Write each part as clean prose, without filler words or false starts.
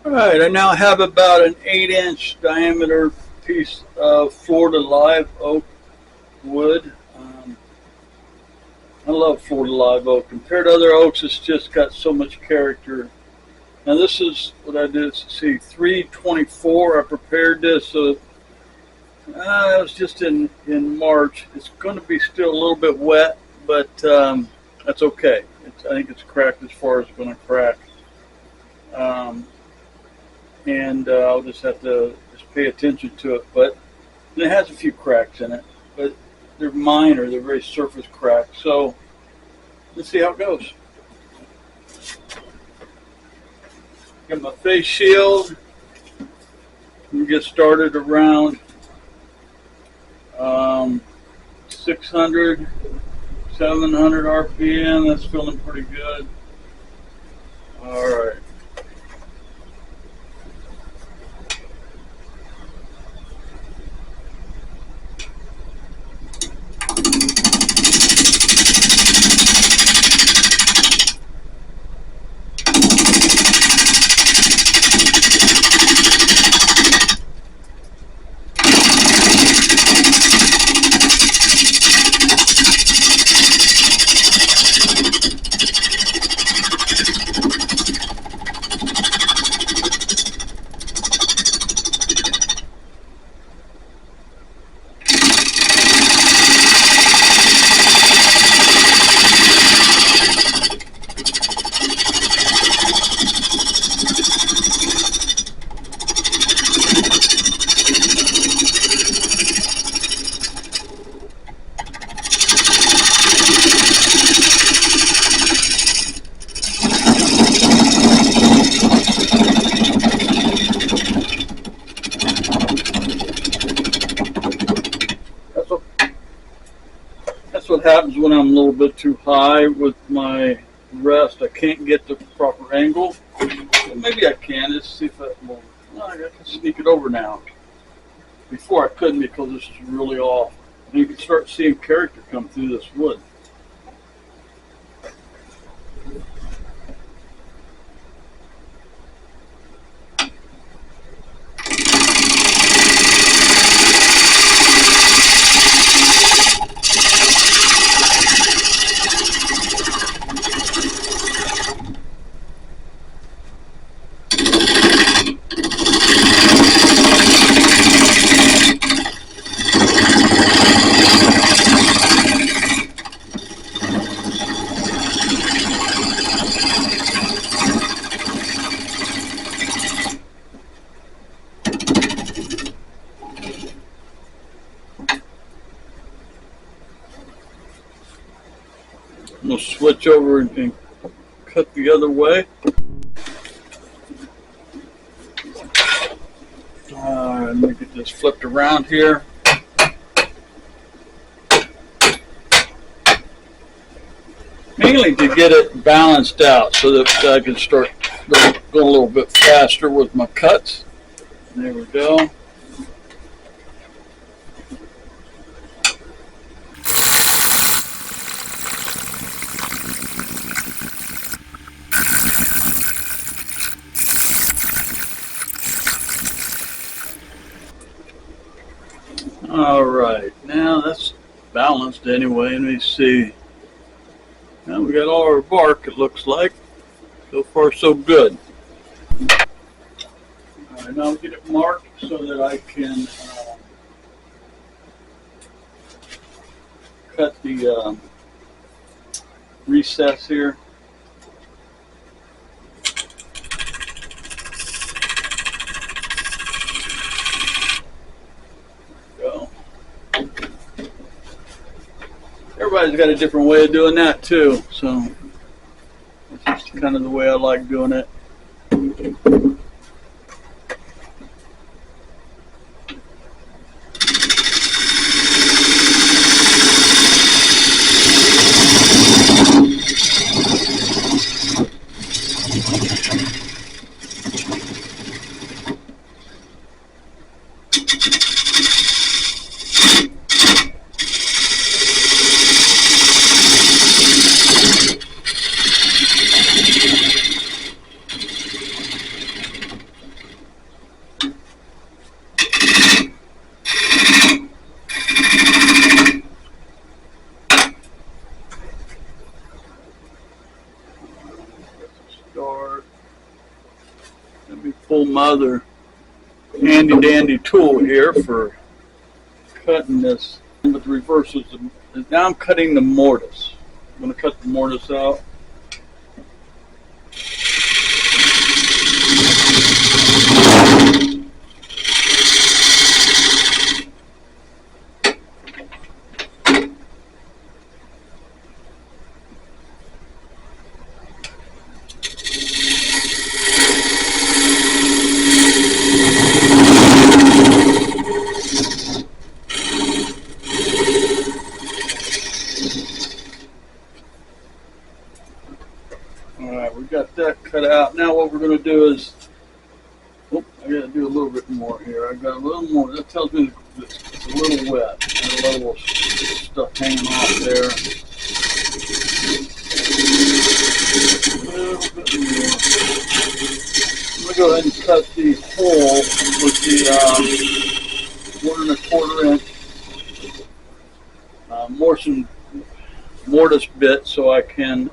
Alright, I now have about an 8-inch diameter piece of Florida live oak wood. I love Florida live oak. Compared to other oaks, it's just got so much character. Now this is what I did. See, 324. I prepared this, so it was just in March. It's going to be still a little bit wet, but that's okay. I think it's cracked as far as it's going to crack. And I'll just have to pay attention to it. But it has a few cracks in it, but they're minor. They're very surface cracks. So let's see how it goes. Got my face shield. We get started around 600, 700 RPM. That's feeling pretty good. All right. What happens when I'm a little bit too high with my rest. I can't get the proper angle. Well, maybe I can. Let's see if I can sneak it over now. Before I couldn't because this is really off. And you can start seeing character come through this wood. I'm going to switch over and cut the other way. Let me get this flipped around here. Mainly to get it balanced out so that I can start going a little bit faster with my cuts. There we go. All right, now that's balanced anyway. Let me see. Now we got all our bark, it looks like. So far, so good. All right, now I'll get it marked so that I can cut the recess here. Everybody's got a different way of doing that too, so that's just kind of the way I like doing it. pull my other handy dandy tool here for cutting this. But the reverse is now I'm cutting the mortise. I'm going to cut the mortise out. Alright, we got that cut out. Now what we're going to do is, oh, I got to do a little bit more here. I got a little more. That tells me it's a little wet. There's a little stuff hanging off there. A little bit more. I'm going to go ahead and cut the hole with the 1 1/4 inch mortise bit so I can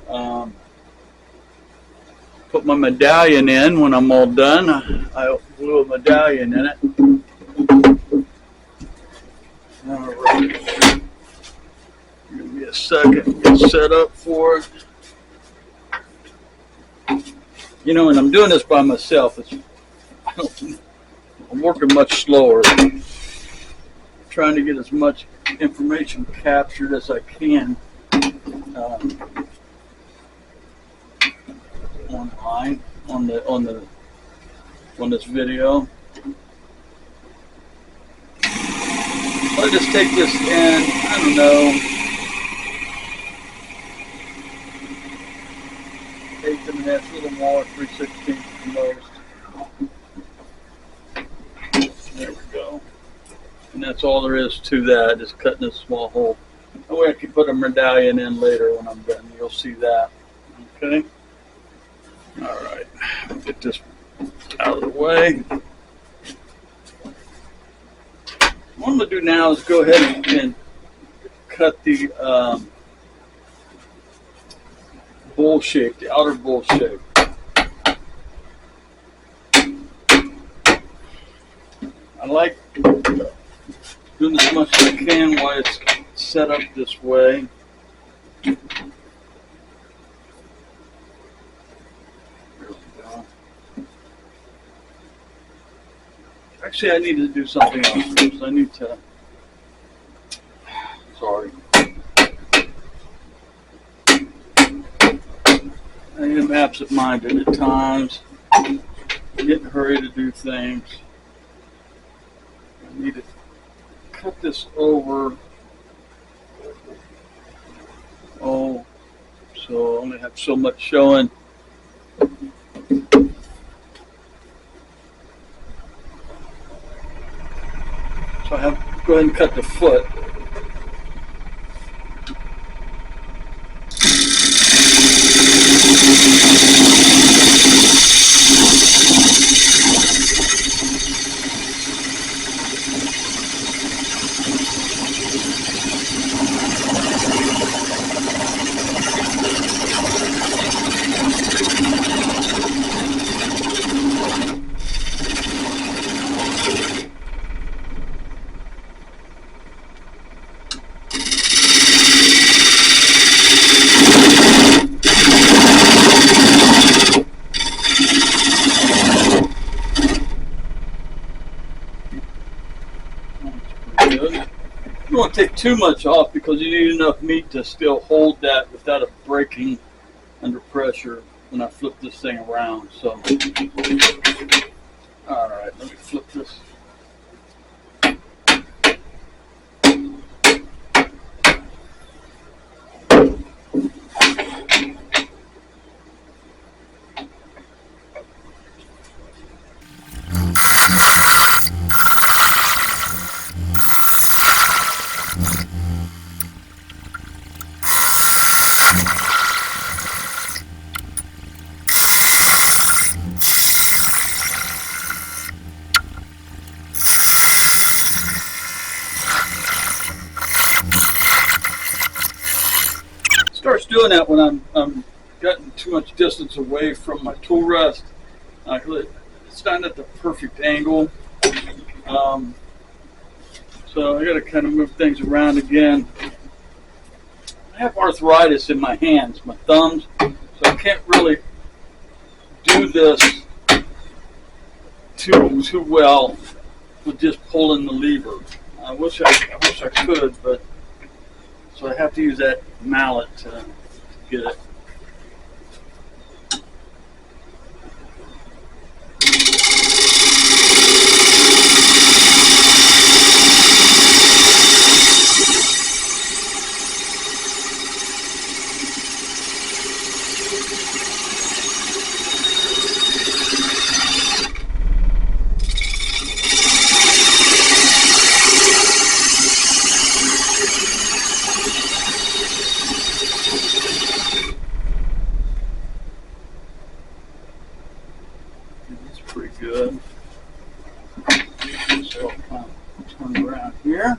put my medallion in when I'm all done. I glue a medallion in it. Alright. Give me a second to get set up for it. You know, and I'm doing this by myself. I'm working much slower. I'm trying to get as much information captured as I can online on this video. I'll just take this in, I don't know, 1/8 inch, a little more, 3/16 at the most. There we go. And that's all there is to that, is cutting this small hole. That way I can put a medallion in later when I'm done. You'll see that. Okay? Alright. Get this out of the way. What I'm going to do now is go ahead and cut the bowl shape, the outer bowl shape. I like doing as much as I can while it's set up this way. There we go. Actually, I need to do something else first. I need to, sorry. I am absent-minded at times. I get in a hurry to do things. I need to cut this over. Oh, so I only have so much showing. So I have to go ahead and cut the foot. You don't want to take too much off because you need enough meat to still hold that without it breaking under pressure when I flip this thing around. So, alright, let me flip this. Starts doing that when I'm getting too much distance away from my tool rest. I it's not at the perfect angle. So I got to kind of move things around again. I have arthritis in my hands, my thumbs, so I can't really do this too well with just pulling the lever. I wish I could, but so I have to use that mallet to get it. Good. So I'll turn around here.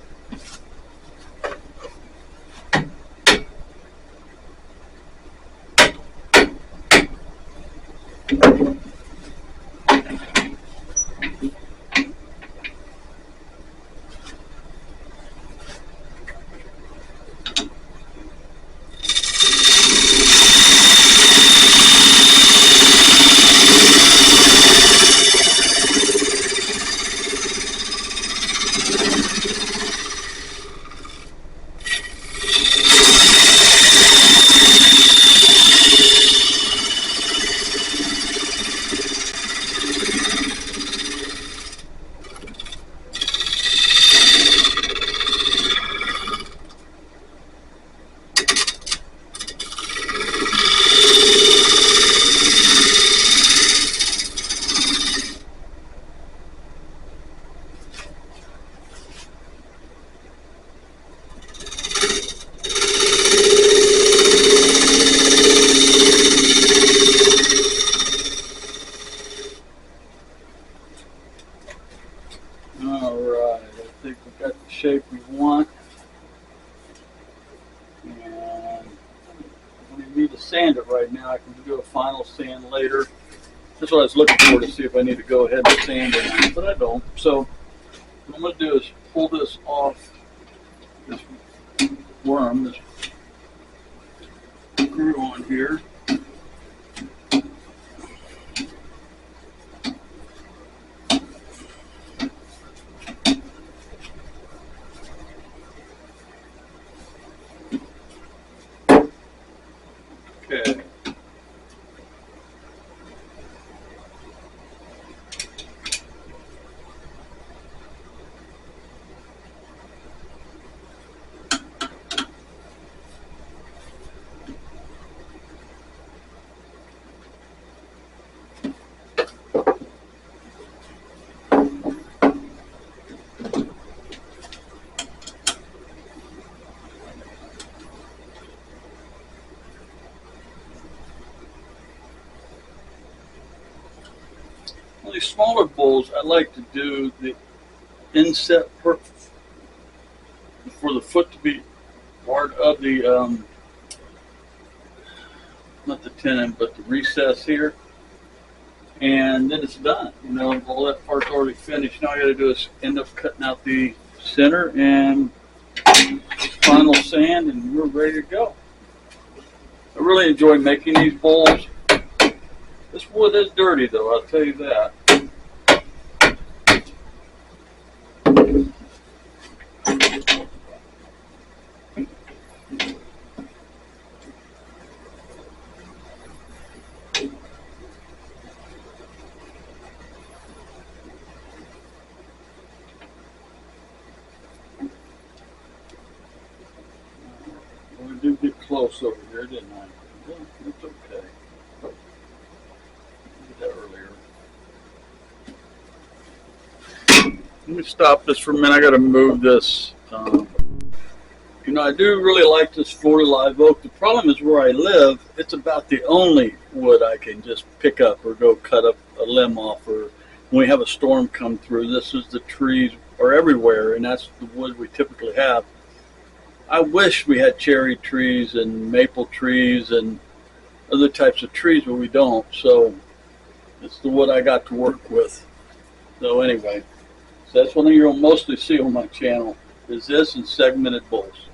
Alright, I think we've got the shape we want. And we need to sand it right now. I can do a final sand later. That's what I was looking for, to see if I need to go ahead and sand it now, but I don't. So what I'm going to do is pull this off this worm, this screw on here. Okay. These smaller bowls, I like to do the inset for the foot to be part of the, not the tenon, but the recess here. And then it's done. You know, all that part's already finished. Now I got to do is end up cutting out the center and final sand, and we're ready to go. I really enjoy making these bowls. This wood is dirty, though, I'll tell you that. We do get close over here, didn't I? Yeah, it's okay. Let me stop this for a minute. I got to move this. You know, I do really like this 40 live oak. The problem is where I live, it's about the only wood I can just pick up or go cut up a limb off. Or when we have a storm come through, this is the trees are everywhere, and that's the wood we typically have. I wish we had cherry trees and maple trees and other types of trees, but we don't. So It's the wood I got to work with. So anyway, so that's what you'll mostly see on my channel, is this and segmented bowls.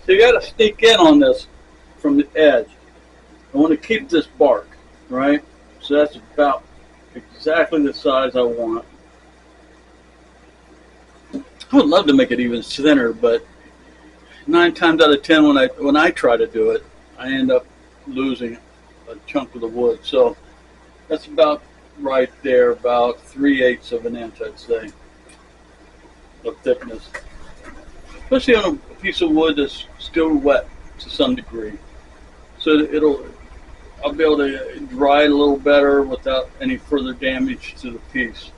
So you got to sneak in on this from the edge. I want to keep this bark, right? So that's about exactly the size I want. I would love to make it even thinner, but 9 times out of 10 when I try to do it, I end up losing a chunk of the wood. So that's about right there, about 3/8 of an inch, I'd say, of thickness. Especially on a piece of wood that's still wet to some degree. So I'll be able to dry it a little better without any further damage to the piece.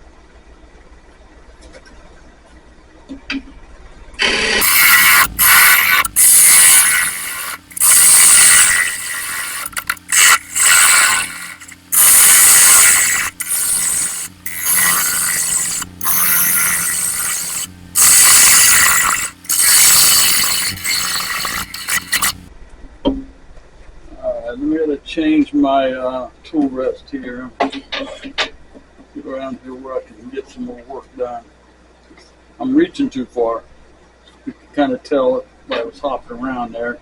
I'm going to change my tool rest here. Get around here where I can get some more work done. I'm reaching too far. You can kind of tell it when I was hopping around there.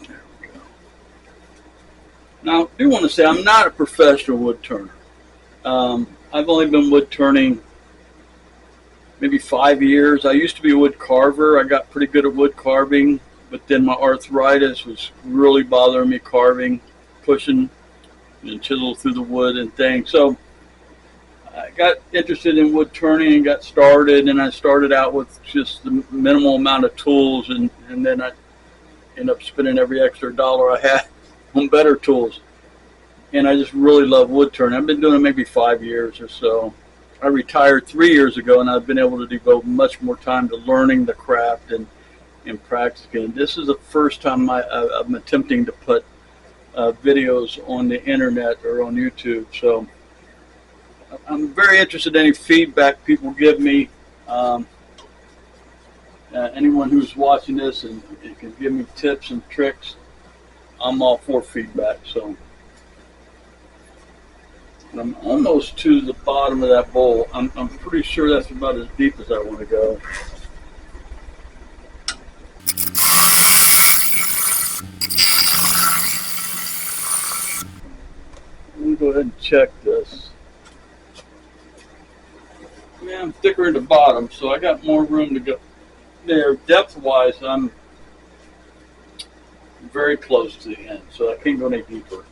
There we go. Now, I do want to say I'm not a professional wood turner. I've only been wood turning maybe 5 years. I used to be a wood carver. I got pretty good at wood carving, but then my arthritis was really bothering me carving, pushing and chisel through the wood and things. So I got interested in wood turning and got started, and I started out with just the minimal amount of tools, and then I ended up spending every extra dollar I had on better tools. And I just really love wood turning. I've been doing it maybe 5 years or so. I retired 3 years ago, and I've been able to devote much more time to learning the craft and practicing. This is the first time I'm attempting to put videos on the internet or on YouTube. So I'm very interested in any feedback people give me. Anyone who's watching this and can give me tips and tricks, I'm all for feedback. So I'm almost to the bottom of that bowl. I'm pretty sure that's about as deep as I want to go. Let me go ahead and check this. Yeah, I'm thicker at the bottom, so I got more room to go there. Depth-wise, I'm very close to the end, so I can't go any deeper.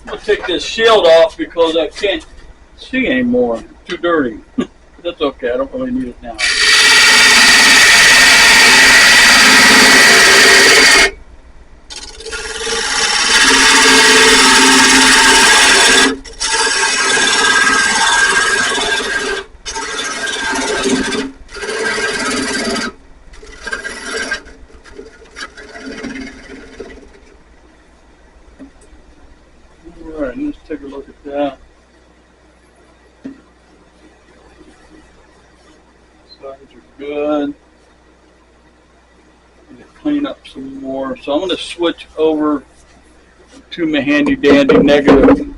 I'll take this shield off because I can't see anymore. It's too dirty. That's okay, I don't really need it now. Alright, let's take a look at that. Sides are good. I'm going to clean up some more. So I'm going to switch over to my handy dandy negative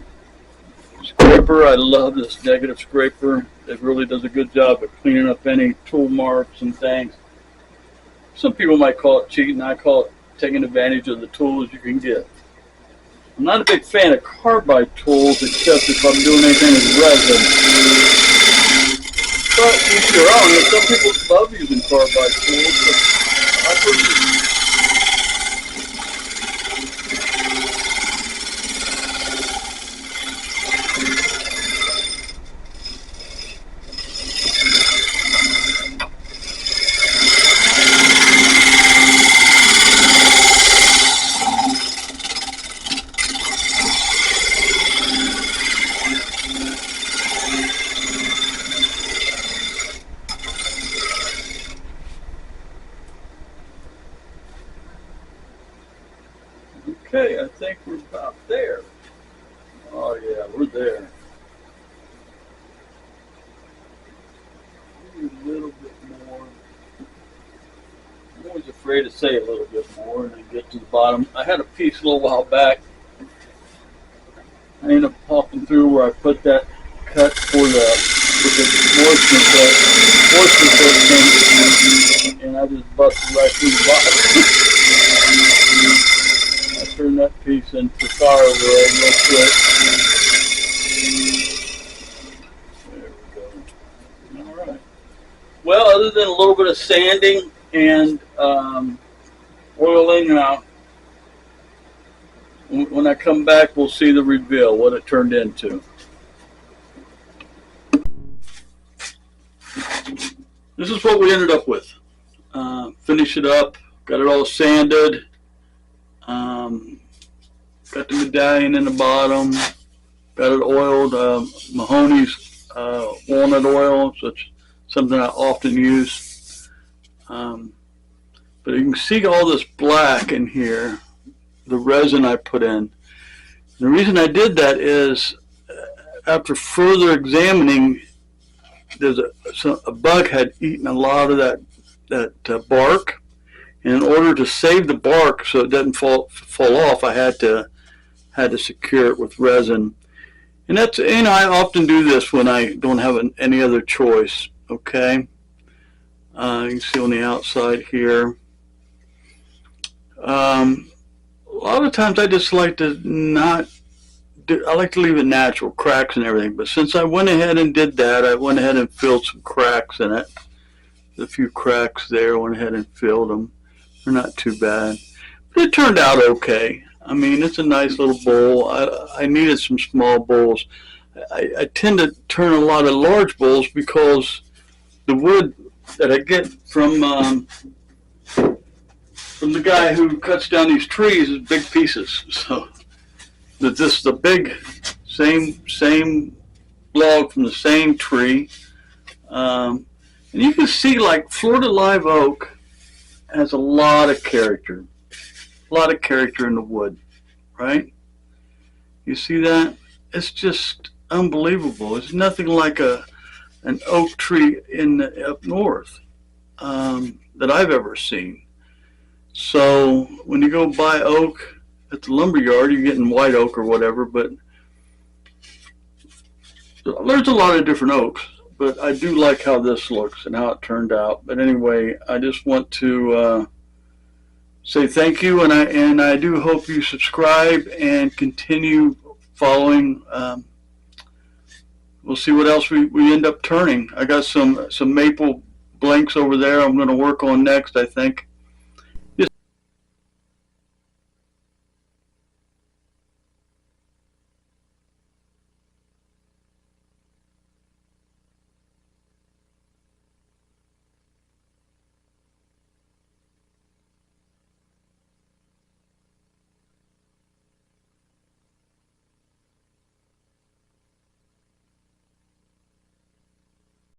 scraper. I love this negative scraper. It really does a good job of cleaning up any tool marks and things. Some people might call it cheating. I call it taking advantage of the tools you can get. I'm not a big fan of carbide tools, except if I'm doing anything with resin. But each your own. Some people love using carbide tools, but I personally Okay, I think we're about there. Oh yeah, we're there. Maybe a little bit more. I'm always afraid to say a little bit more and then get to the bottom. I had a piece a little while back. I ended up popping through where I put that cut for the moisture filtration, and I just busted right through the bottom. I turned that piece into firewood real quick. There we go. All right. Well, other than a little bit of sanding and oiling, when I come back, we'll see the reveal, what it turned into. This is what we ended up with. Finish it up, got it all sanded, got the medallion in the bottom, got it oiled, Mahoney's walnut oil, so it's something I often use. But you can see all this black in here, the resin I put in. The reason I did that is after further examining, there's a bug had eaten a lot of that bark, and in order to save the bark so it doesn't fall off, I had to secure it with resin. And I often do this when I don't have any other choice. Okay, you can see on the outside here. A lot of times I just like to I like to leave it natural, cracks and everything. But since I went ahead and did that, I went ahead and filled some cracks in it. There's a few cracks there, went ahead and filled them. They're not too bad. But it turned out okay. I mean, it's a nice little bowl. I needed some small bowls. I tend to turn a lot of large bowls because the wood that I get from the guy who cuts down these trees is big pieces. So the big same log from the same tree, and you can see like Florida live oak has a lot of character in the wood, right? You see that? It's just unbelievable. It's nothing like an oak tree up north that I've ever seen. So when you go buy oak at the lumber yard, you're getting white oak or whatever, but there's a lot of different oaks. But I do like how this looks and how it turned out. But anyway, I just want to say thank you, and I do hope you subscribe and continue following. We'll see what else we end up turning. I got some maple blanks over there I'm going to work on next, I think.